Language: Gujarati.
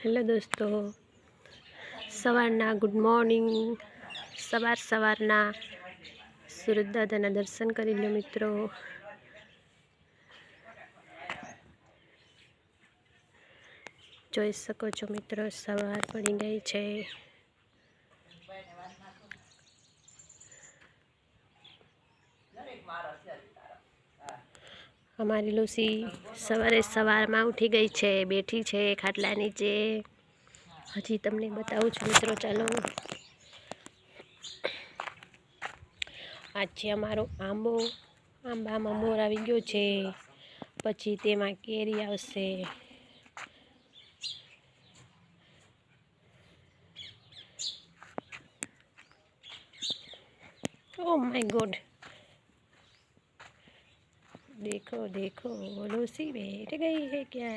હેલો દોસ્તો, સવારના ગુડ મોર્નિંગ. સવારના સુરત દાદાના દર્શન કરી લો મિત્રો. જોઈ શકો છો મિત્રો, સવાર પડી ગઈ છે. અમારી લુસી સવારમાં ઉઠી ગઈ છે, બેઠી છે ખાટલા નીચે. હજી તમને બતાવું છું મિત્રો, ચાલો. આજે અમારો આંબામાં મોર આવી ગયો છે, પછી તેમાં કેરી આવશે. ओह माय गॉड, देखो देखो लूसी बैठ गई है क्या?